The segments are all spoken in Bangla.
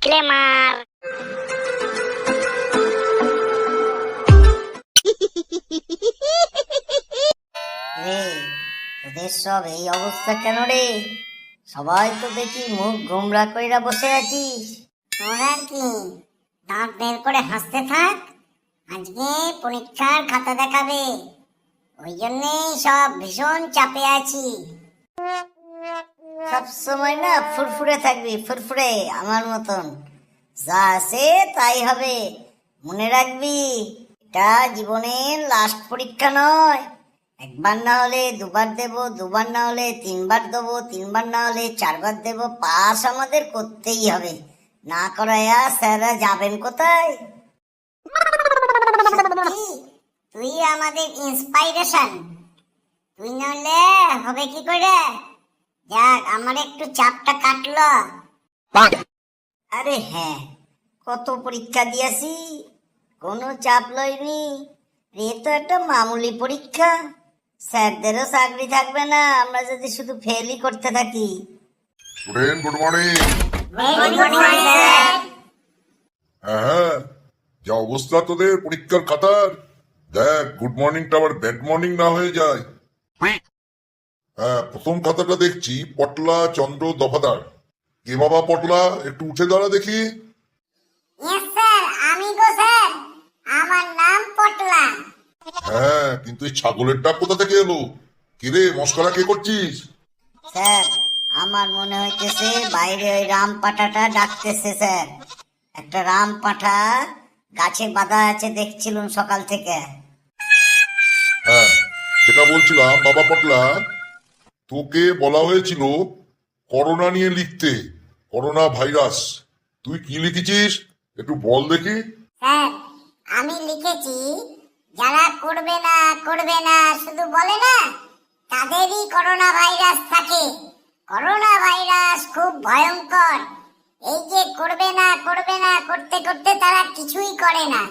ডিসক্লেমার। রে, তোদের সব এই অবস্থা কেন রে? সবাই তো দেখি মুখ গোমরা কইরা বসে আছিস। তোর আর কি, দাঁত বের করে হাসতে থাক। আজকে পরীক্ষার খাতা দেখাবে, ওই জন্যেই সব ভীষণ চাপে আছি। সব সময় না ফুরফুরে থাকবি, ফুরফুরে আমার মতন। যা আছে তাই হবে, মনে রাখবি এটা জীবনের লাস্ট পরীক্ষা নয়। একবার না হলে দুবার দেব, দুবার না হলে তিনবার দেবো, তিনবার না হলে চারবার দেব। পাস আমাদের করতেই হবে, না করাইয়া স্যাররা যাবেন কোথায়? সত্যি, তুই আমাদের ইন্সপাইরেশন। তুই নইলে হবে কি করে? যাক, আমার একটু চাপটা কাটলো। আরে হ্যাঁ, কত পরীক্ষা দিয়েছি, কোনো চাপ লইনি রে। তো একটা মামুলি পরীক্ষা, স্যারদেরও চাকরি থাকবে না আমরা যদি শুধু ফেলই করতে থাকি। Student, good morning. হ্যাঁ, যা অবস্থা তোদের পরীক্ষার খাতার, দেখ গুড মর্নিংটা আবার ব্যাড মর্নিং না হয়ে যায়। হ্যাঁ, প্রথম খাতাটা দেখছি পটলা চন্দ্র দফাদার। কে বাবা পটলা? একটু উঠে দাঁড়া দেখি। ইয়েস স্যার, আমি গো স্যার, আমার নাম পটলা। হ্যাঁ, কিন্তু এই ছাগলের ডাক কোথা থেকে এলো? কিরে, মস্করা কে করছিস? স্যার, আমার মনে হইতেছে বাইরে ওই রাম পাঠাটা ডাকতেছে স্যার। একটা রাম পাঠা গাছে বাঁধা আছে দেখছিলুম সকাল থেকে। হ্যাঁ, যেটা বলছিলাম বাবা পটলা, তোকে বলা হয়েছিল করোনা নিয়ে লিখতে, করোনা ভাইরাস। তুই কি লিখেছিস একটু বল দেখি। স্যার, আমি লিখেছি যারা করবে না করবে না শুধু বলে না, তাদেরই করোনা ভাইরাস থাকে। করোনা ভাইরাস খুব ভয়ঙ্কর। এই যে করবে না করতে করতে তারা কিছুই করে না।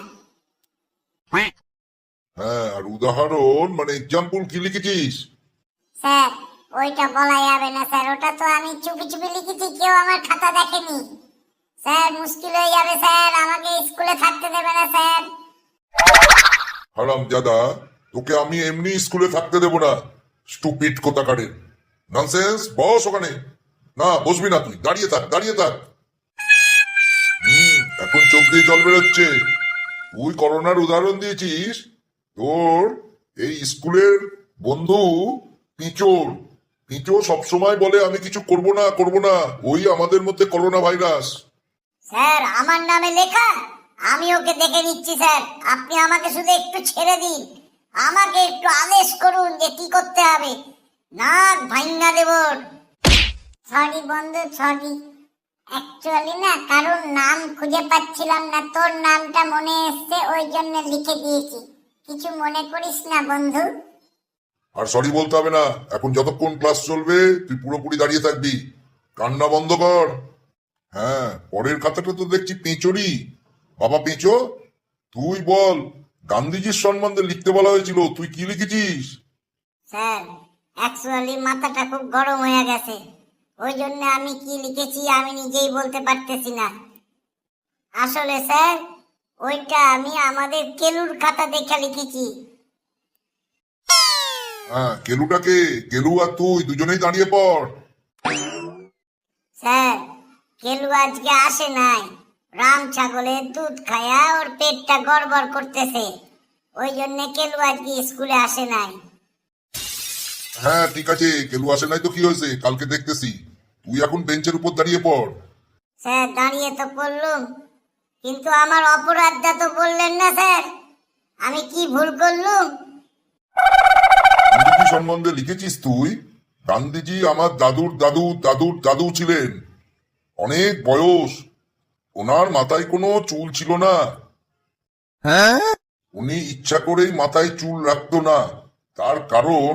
হ্যাঁ, আর উদাহরণ মানে এক্সাম্পল কি লিখেছিস? স্যার, ওইটা বলা যাবে না স্যার, ওটা তো আমি চুপি চুপি লিখেছি, কেউ আমার খাতা দেখেনি। স্যার, মুশকিল হয়ে যাবে স্যার, আমাকে স্কুলে থাকতে দেবে না স্যার। হারামজাদা, তোকে আমি এমনি স্কুলে থাকতে দেবো না। Stupid কোথাকারের, nonsense. বস ওখানে। না, বসবি না, তুই দাঁড়িয়ে থাক, দাঁড়িয়ে থাক। এখন চোখ দিয়ে জল বেরোচ্ছে। তুই করোনার উদাহরণ দিয়েছিস তোর এই স্কুলের বন্ধু পিঁচোর। পিঁচো সবসময় বলে আমি কিছু করব না করব না, ওই আমাদের মধ্যে করোনা ভাইরাস। স্যার, আমার নামে লেখা, আমি ওকে দেখে নিচ্ছি স্যার। আপনি আমাকে শুধু একটু ছেড়ে দিন, আমাকে একটু আদেশ করুন যে কি করতে হবে। নাক ভাঙ্গা দেব। সরি বন্ধু, সরি। অ্যাকচুয়ালি না, কারোর নাম খুঁজে পাচ্ছিলাম না, তোর নামটা মনে এসছে ওই জন্য লিখে দিয়েছি। কিছু মনে করিস না বন্ধু। আর সরি বলতে হবে না, এখন যতক্ষণ ক্লাস চলবে তুই পুরোপুরি দাঁড়িয়ে থাকবি, কান্না বন্ধ কর। হ্যাঁ, পরের খাতাটা তো দেখছি পেঁচোরই। বাবা পেঁচো, তুই বল, গান্ধীজির সম্বন্ধে লিখতে বলা হয়েছিল, তুই কি লিখেছিস? স্যার, অ্যাকচুয়ালি মাথাটা খুব গরম হয়ে গেছে, ওই জন্য আমি কি লিখেছি আমি নিজেই বলতে পারতেছি না। আসলে স্যার, ওইটা আমি আমাদের কেলুর খাতা দেখে লিখেছি। হ্যাঁ, কেলুটাকে, কেলু আর তুই দুজনেই দাঁড়িয়ে পড়। স্যার, কেলু আজকে আসে নাই। রাম ছাগলের দুধ খায়া ওর পেটটা গড়বড় করতেছে, ওই জন্য কেলু আজকে স্কুলে আসে নাই। হ্যাঁ ঠিক আছে, কেলু আসে নাই তো কি হয়েছে, কালকে দেখতেছি। তুই এখন বেঞ্চের উপর দাঁড়িয়ে পড়। স্যার, দাঁড়িয়ে তো পড়লুম, কিন্তু আমার অপরাধটা তো বললেন না স্যার। আমি কি ভুল করলুম? গান্ধীজি সম্বন্ধে লিখেছিস তুই? গান্ধীজি আমার দাদুর দাদু দাদুর দাদু ছিলেন, অনেক বয়স। ওনার মাথায় কোনো চুল ছিল না। উনি ইচ্ছা করেই মাথায় চুল রাখতো না, তার কারণ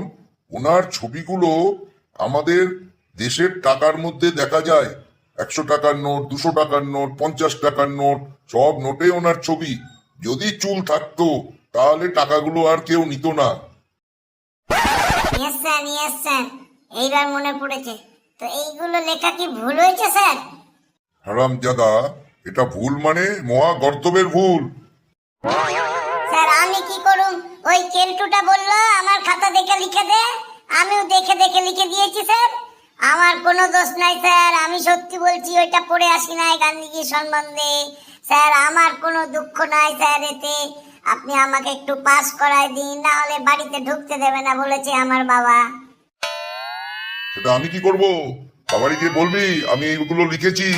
ওনার ছবিগুলো আমাদের দেশের টাকার মধ্যে দেখা যায়। 100 টাকার নোট, 200 টাকার নোট, 50 টাকার নোট, সব নোটে ওনার ছবি। যদি চুল থাকতো তাহলে টাকাগুলো আর কেউ নিত না। ইয়েস স্যার, ইয়েস স্যার, এইবার মনে পড়েছে। তো এইগুলো লেখা কি ভুল হয়েছে স্যার? হারামজাদা, এটা ভুল মানে মহা গর্তবের ভুল। স্যার আমি কি করুম, ওই কেলটুটা বললো আমার খাতা দেখে লিখে দে, আমিও দেখে দেখে লিখে দিয়েছি স্যার। আমার কোনো দোষ নাই স্যার, আমি সত্যি বলছি ওইটা পড়ে আসি নাই গান্ধীজির সম্বন্ধে। স্যার আমার কোনো দুঃখ নাই স্যার এতে, আপনি আমাকে একটু পাস করায় দিন, না হলে বাড়িতে ঢুকতে দেবে না বলেছে আমার বাবা। সেটা আমি কি করব? বাবারি গিয়ে বলবি আমি এইগুলো লিখেছি।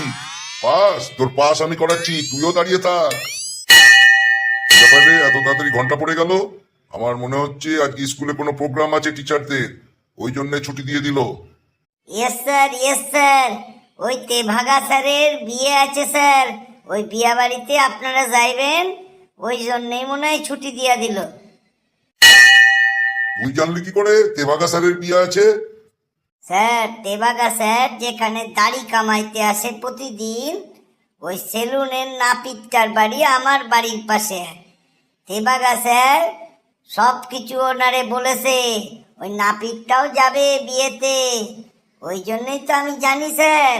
পাস, তোর পাস আমি করাচ্ছি, তুইও দাঁড়িয়ে থাক। ব্যাপারে এত তাড়াতাড়ি ঘন্টা পড়ে গেল। আমার মনে হচ্ছে আজকে স্কুলে কোনো প্রোগ্রাম আছে টিচারদের, ওই জন্য ছুটি দিয়ে দিল। ইয়েস স্যার, ইয়েস স্যার, ওই তেভাগা স্যারের বিয়ে আছে স্যার, ওই বিয়া বাড়িতে আপনারা যাইবেন, ওই জন্যই মনে হয় ছুটি দিয়া দিল। তুই জানলি কি করে তেভাগা স্যারের বিয়ে আছে? স্যার তেভাগা স্যার যেখানে দাড়ি কামাইতে আসে প্রতিদিন, ওই সেলুনের নাপিতটার বাড়ি আমার বাড়ির পাশে। তেভাগা স্যার সব কিছু ওনারে বলেছে, ওই নাপিতটাও যাবে বিয়েতে, ওই জন্যই তো আমি জানি স্যার।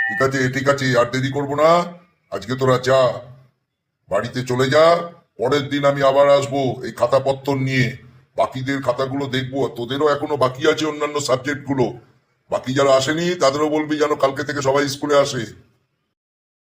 ঠিক আছে ঠিক আছে, আর দেরি করবো না, আজকে তোরা যা, বাড়িতে চলে যা। পরের দিন আমি আবার আসবো এই খাতাপত্র নিয়ে, বাকিদের খাতাগুলো দেখবো। তোদেরও এখনো বাকি আছে অন্যান্য সাবজেক্ট গুলো, বাকি যারা আসেনি তাদেরও বলবি যেন কালকে থেকে সবাই স্কুলে আসে।